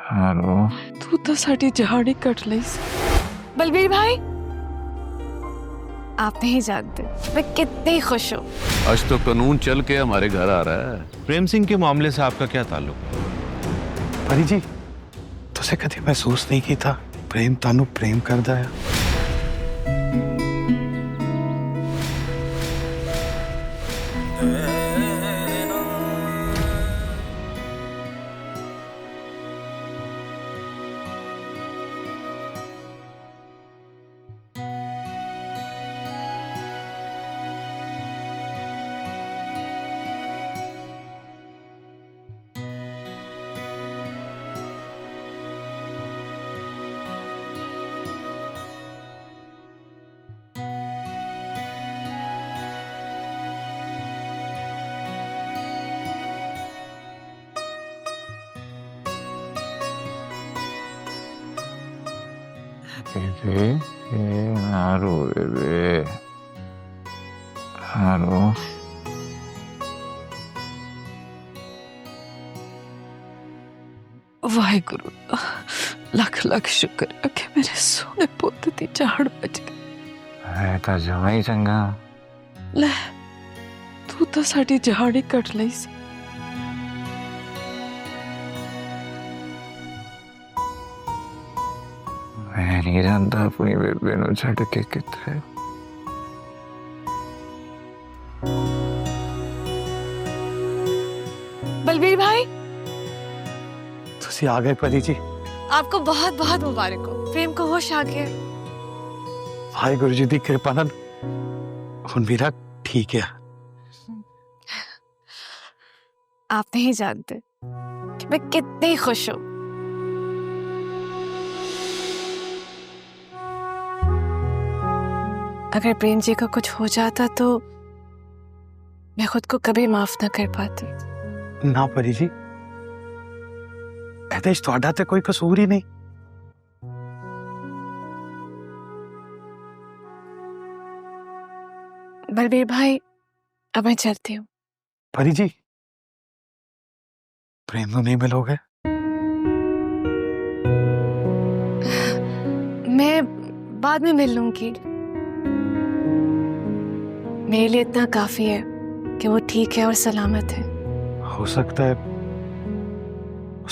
Hello, तू तो साडी जहाड़ी cut लईस। Balbir भाई, आप नहीं जानते मैं कितनी खुश हूँ। आज तो कानून चल के हमारे घर आ रहा है। प्रेम सिंह के मामले से आपका क्या ताल्लुक? परी जी, तुझे कभी महसूस नहीं की था प्रेम तानू प्रेम करदा है। बेबे, हेलो बेबे, हेलो। वाहिगुरु, लख लख शुक्र है कि मेरे सोने पुत दी झाड़ बच गई। मैं तो जमा ही चंगा। ले, तू तो साडी जहाड़ी कट लईस। मैं नहीं जानता अपनी बेबे नु छड़ के किथे। बलबीर भाई, तुसी आ गए परी जी। आपको बहुत बहुत मुबारक हो। प्रेम को होश आ गया। वाहिगुरु जी दी कृपा नाल हुण वीरा ठीक है। आप नहीं जानते कि मैं कितनी खुश हूँ। अगर प्रेम जी को कुछ हो जाता तो मैं खुद को कभी माफ ना कर पाती। ना परी जी, ਇਹਦੇ ਚ ਤੁਹਾਡਾ ਤੇ ਕੋਈ ਕਸੂਰ ਹੀ ਨਹੀਂ। बलबीर भाई, अब मैं चलती हूँ। परी जी, प्रेम को नहीं मिलोगे? मैं बाद में मिल लूंगी। मेरे लिए इतना काफी है कि वो ठीक है और सलामत है। हो सकता है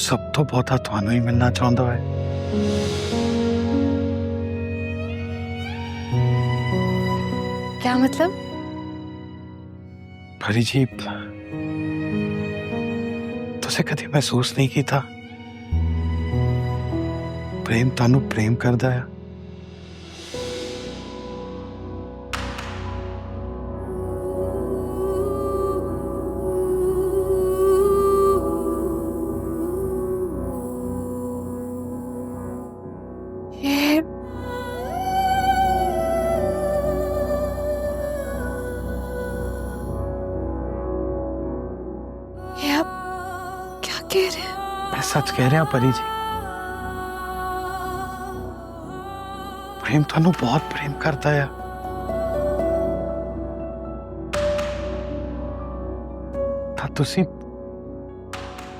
सब तो बहुता थानू ही मिलना चाहता है। क्या मतलब? परी जी, तुझे कभी महसूस नहीं की था प्रेम तानू प्रेम करदा है। ये आप क्या कह रहे हैं? मैं सच कह रहा परी जी, प्रेम थानू बहुत प्रेम करता है। ਤਾਂ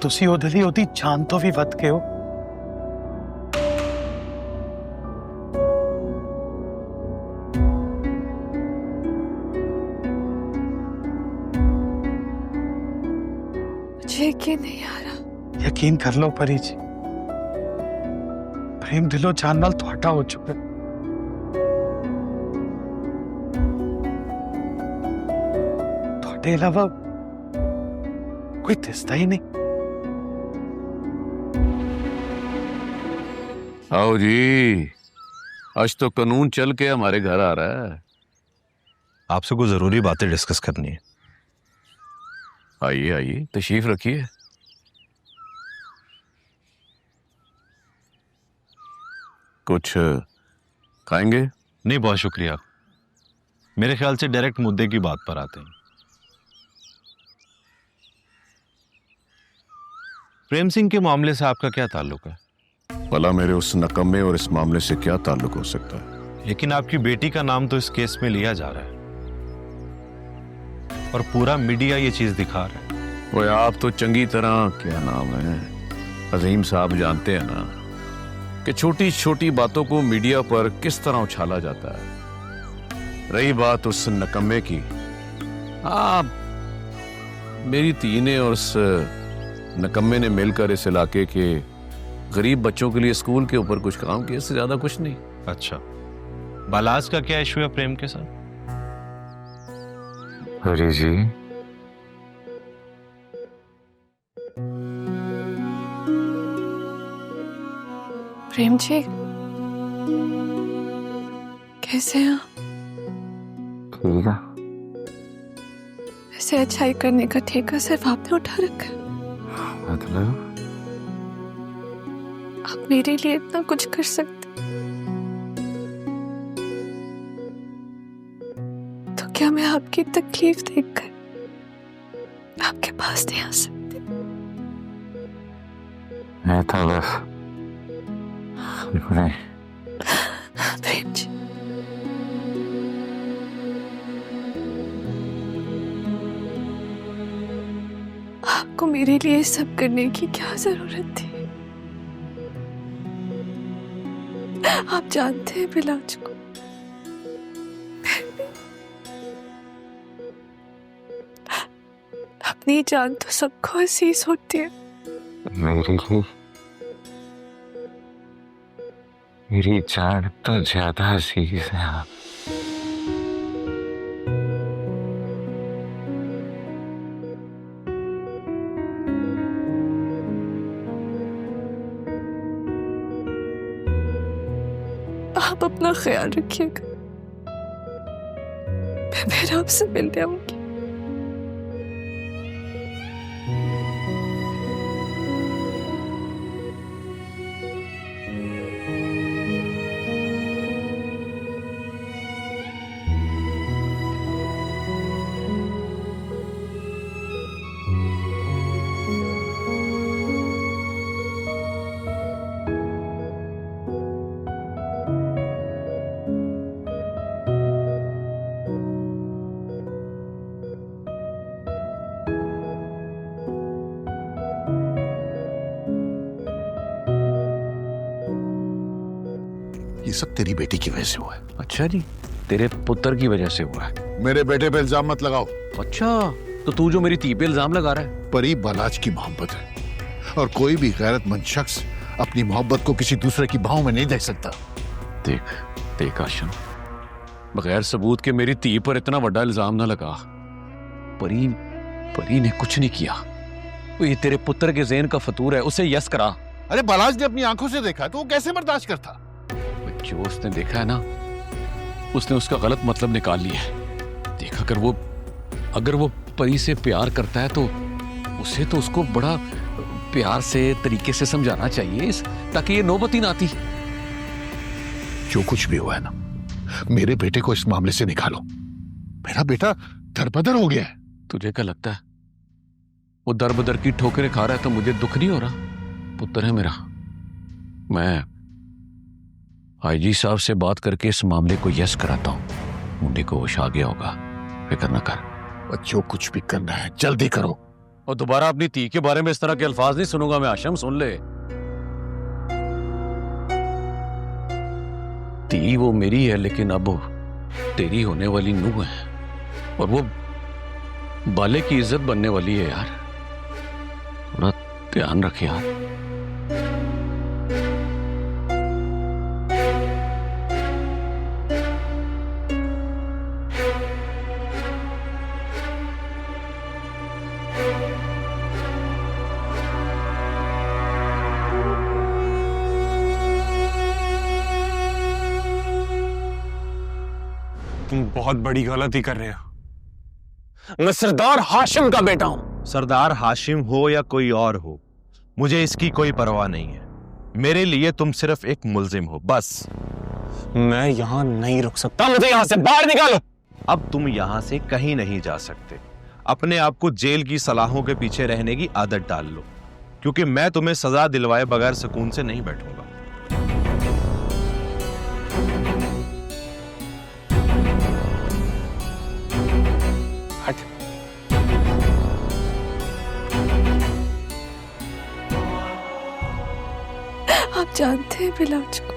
ਤੁਸੀਂ ਉਹਦੇ ਲਈ ਉਹਦੀ ਜਾਨ ਤੋਂ ਵੀ ਵੱਧ ਕੇ ਹੋ। मुझे यकीन नहीं आ रहा। यकीन कर लो परी जी, प्रेम दिलो जान नाल ਤੁਹਾਡਾ ਹੋ ਚੁੱਕਾ। ਤੁਹਾਡੇ ਇਲਾਵਾ कोई दिसता ही नहीं। आओ जी, आज तो कानून चल के हमारे घर आ रहा है। आपसे कुछ जरूरी बातें डिस्कस करनी है। आइए आइए, तशरीफ रखिए। कुछ खाएंगे? नहीं, बहुत शुक्रिया। मेरे ख्याल से डायरेक्ट मुद्दे की बात पर आते हैं। प्रेम सिंह के मामले से आपका क्या ताल्लुक है? भला मेरे उस नकम्मे और इस मामले से क्या ताल्लुक हो सकता है? लेकिन आपकी बेटी का नाम तो इस केस में लिया जा रहा है और पूरा मीडिया ये चीज दिखा रहा है। वो आप तो चंगी तरह, क्या नाम है, अजीम साहब जानते हैं ना कि छोटी छोटी बातों को मीडिया पर किस तरह उछाला जाता है। रही बात उस नकम्मे की, हाँ, मेरी ती ने और उस नकम्मे ने मिलकर इस इलाके के गरीब बच्चों के लिए स्कूल के ऊपर कुछ काम किया, इससे ज्यादा कुछ नहीं। अच्छा, बालाज का क्या इशू है प्रेम के साथ? हरी जी, प्रेम जी, कैसे हैं आप? ठीक है। ऐसे अच्छाई करने का ठेका सिर्फ आपने उठा रखा है? मतलब आप मेरे लिए इतना कुछ कर सकते, तो क्या मैं आपकी तकलीफ देखकर आपके पास नहीं आ सकती? मैं था बस अपने प्रेम जी, आपको मेरे लिए सब करने की क्या जरूरत थी? आप जानते हैं बिलाज को, अपनी जान तो सबको अजीज होती है। मेरी जान तो ज्यादा अजीज है आप। आप अपना ख्याल रखिएगा, मैं फिर आपसे मिलने आऊंगी। ये सब तेरी बेटी की वजह से हुआ है। अच्छा जी, तेरे पुत्र की वजह से हुआ है? मेरे बेटे पे इल्जाम मत लगाओ। अच्छा, तो तू जो मेरी ती पे इल्जाम लगा रहा है? परी बालाज की मोहब्बत है और कोई भी गैरतमंद शख्स अपनी मोहब्बत को किसी दूसरे की बाहों में नहीं देख सकता। देख देख आशम, बगैर सबूत के मेरी ती पर इतना बड़ा इल्जाम ना लगा। परी ने कुछ नहीं किया। वो ये तेरे पुत्र के ज़हन का फतूर है, उसे यस करा। अरे बालाज ने अपनी आंखों से देखा तो वो कैसे बर्दाश्त करता? जो उसने देखा है ना, उसने उसका गलत मतलब निकाल लिया है। देख, अगर वो परी से प्यार करता है तो उसे तो उसको बड़ा प्यार से तरीके से समझाना चाहिए ताकि ये नौबत ही ना आती। जो कुछ भी हुआ है ना, मेरे बेटे को इस मामले से निकालो। मेरा बेटा दरबदर हो गया है। तुझे क्या लगता है वो दर-बदर की ठोकरें खा रहा है तो मुझे दुख नहीं हो रहा? पुत्र है मेरा। मैं आईजी साहब से बात करके इस मामले को यस कराता हूं। मुंडे को होश आ गया होगा, फिक्र न कर। जो कुछ भी करना है जल्दी करो। और दोबारा अपनी ती के बारे में इस तरह के अल्फाज नहीं सुनूंगा मैं आशम, सुन ले। ती वो मेरी है लेकिन अब तेरी होने वाली नूह है और वो बाले की इज्जत बनने वाली है यार। थोड़ा ध्यान रख यार। तुम बहुत बड़ी गलती कर रहे हो। मैं सरदार हाशिम का बेटा हूं। सरदार हाशिम हो या कोई और हो, मुझे इसकी कोई परवाह नहीं है। मेरे लिए तुम सिर्फ एक मुल्जिम हो, बस। मैं यहां नहीं रुक सकता, मुझे यहां से बाहर निकालो। अब तुम यहां से कहीं नहीं जा सकते। अपने आप को जेल की सलाहों के पीछे रहने की आदत डाल लो, क्योंकि मैं तुम्हें सजा दिलवाए बगैर सुकून से नहीं बैठूंगा। हट। जानते हैं बिलाज को?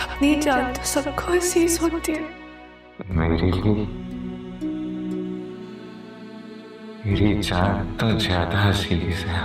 अपनी जान तो सबको अजीज होती है। मेरी जान तो ज्यादा अजीज है।